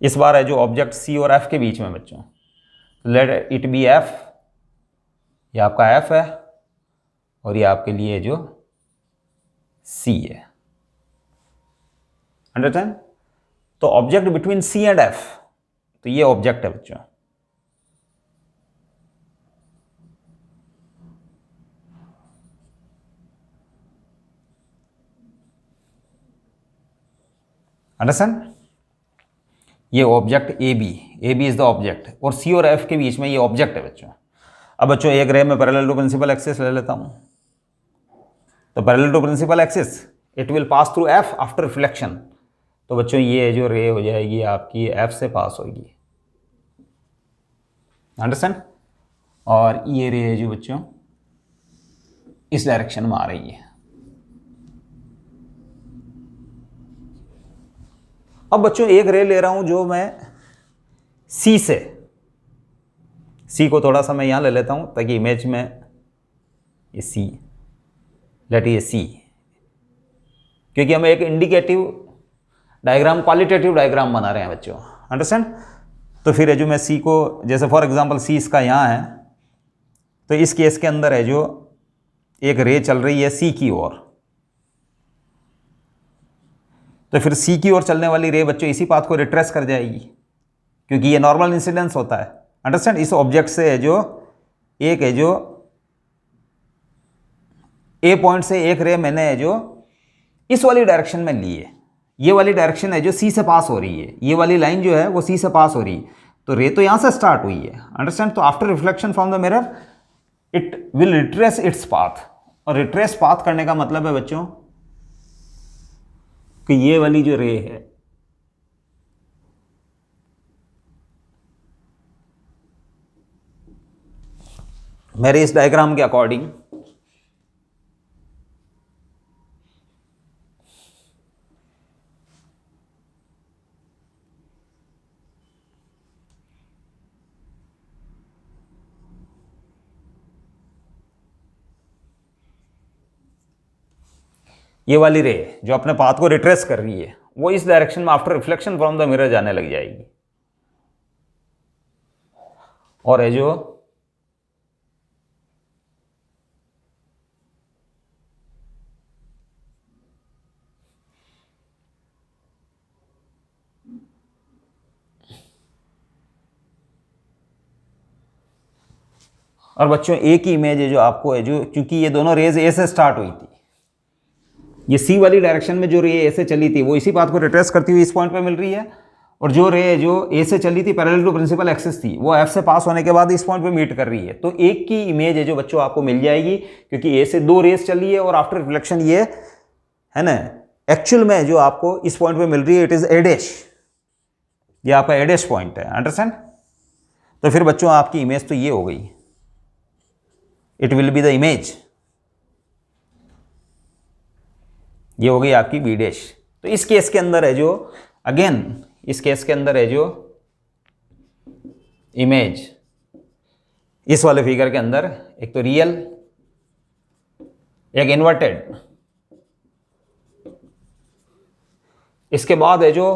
इस बार है जो ऑब्जेक्ट C और F के बीच में बच्चों, लेट इट बी F। ये आपका F है और ये आपके लिए जो C है। अंडरस्टैंड? तो object between C and F, तो ये ऑब्जेक्ट है बच्चों। अंडरस्टैंड? ये object A B is the object, और सी और एफ के बीच में ये ऑब्जेक्ट है बच्चों। अब बच्चों एक रे में पैरेलल टू प्रिंसिपल एक्सिस ले लेता हूं, तो parallel to principal axis it will pass through F after reflection. तो बच्चों ये जो रे हो जाएगी आपकी एफ से पास होगी, अंडरस्टैंड? और ये रे जो बच्चों इस डायरेक्शन में आ रही है। अब बच्चों एक रे ले रहा हूं जो मैं सी से, सी को थोड़ा सा मैं यहां ले लेता हूं ताकि इमेज में ये सी, लेट ये सी, क्योंकि हम एक इंडिकेटिव डायग्राम, क्वालिटेटिव डायग्राम बना रहे हैं बच्चों, अंडरस्टैंड? तो फिर है जो मैं सी को, जैसे फॉर एग्जांपल सी इसका यहाँ है, तो इस केस के अंदर है जो एक रे चल रही है सी की ओर, तो फिर सी की ओर चलने वाली रे बच्चों इसी पाथ को रिट्रेस कर जाएगी, क्योंकि ये नॉर्मल इंसिडेंस होता है, अंडरस्टैंड? इस ऑब्जेक्ट से है जो एक है जो ए पॉइंट से एक रे मैंने है जो इस वाली डायरेक्शन में ली है, ये वाली डायरेक्शन है जो सी से पास हो रही है, ये वाली लाइन जो है वो सी से पास हो रही है, तो रे तो यहां से स्टार्ट हुई है, अंडरस्टैंड? तो after reflection from the mirror it will retrace its path, और रिट्रेस पाथ करने का मतलब है बच्चों कि ये वाली जो रे है मेरे इस डायग्राम के अकॉर्डिंग ये वाली रे जो अपने पाथ को रिट्रेस कर रही है वो इस डायरेक्शन में after reflection from the mirror जाने लग जाएगी, और है जो और बच्चों एक ही इमेज है जो आपको है जो, क्योंकि ये दोनों रेज ए से स्टार्ट हुई थी, ये सी वाली डायरेक्शन में जो रे ए से चली थी वो इसी पाथ को रिट्रेस करती हुई इस पॉइंट पे मिल रही है, और जो रे जो ए से चली थी पैरेलल टू प्रिंसिपल एक्सिस थी वो एफ से पास होने के बाद इस पॉइंट पे मीट कर रही है। तो एक की इमेज है जो बच्चों आपको मिल जाएगी, क्योंकि ए से दो रेस चली है और आफ्टर रिफ्लेक्शन ये है ना एक्चुअल में जो आपको इस पॉइंट पे मिल रही है इट इज ए डैश, ये आपका ए डैश पॉइंट है, अंडरस्टैंड? तो फिर बच्चों आपकी इमेज तो ये हो गई, it will be the image, ये हो गई आपकी बी डैश। तो इस केस के अंदर है जो अगेन इस केस के अंदर है जो इमेज इस वाले फिगर के अंदर एक तो रियल, एक इन्वर्टेड, इसके बाद है जो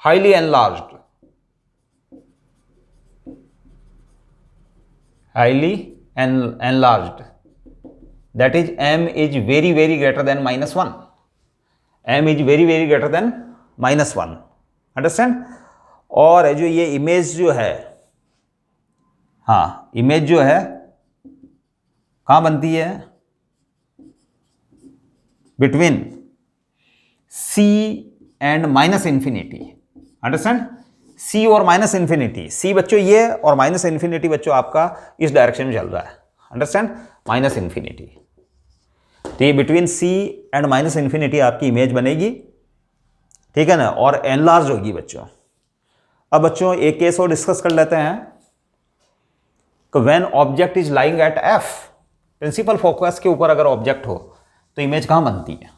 highly enlarged, highly enlarged, that is m is very very greater than -1, m is very very greater than -1, understand? और है जो ये इमेज जो है, हाँ इमेज जो है कहां बनती है? Between c and -infinity, understand? c और -इन्फिनिटी, c बच्चों ये और -इन्फिनिटी बच्चों आपका इस डायरेक्शन में चल रहा है, अंडरस्टैंड? -इन्फिनिटी, तो ये बिटवीन c एंड -इन्फिनिटी आपकी इमेज बनेगी, ठीक है ना, और एनलार्ज होगी बच्चों। अब बच्चों एक केस और डिस्कस कर लेते हैं कि when object is lying at f, principal focus के ऊपर अगर ऑब्जेक्ट हो तो इमेज कहां बनती है?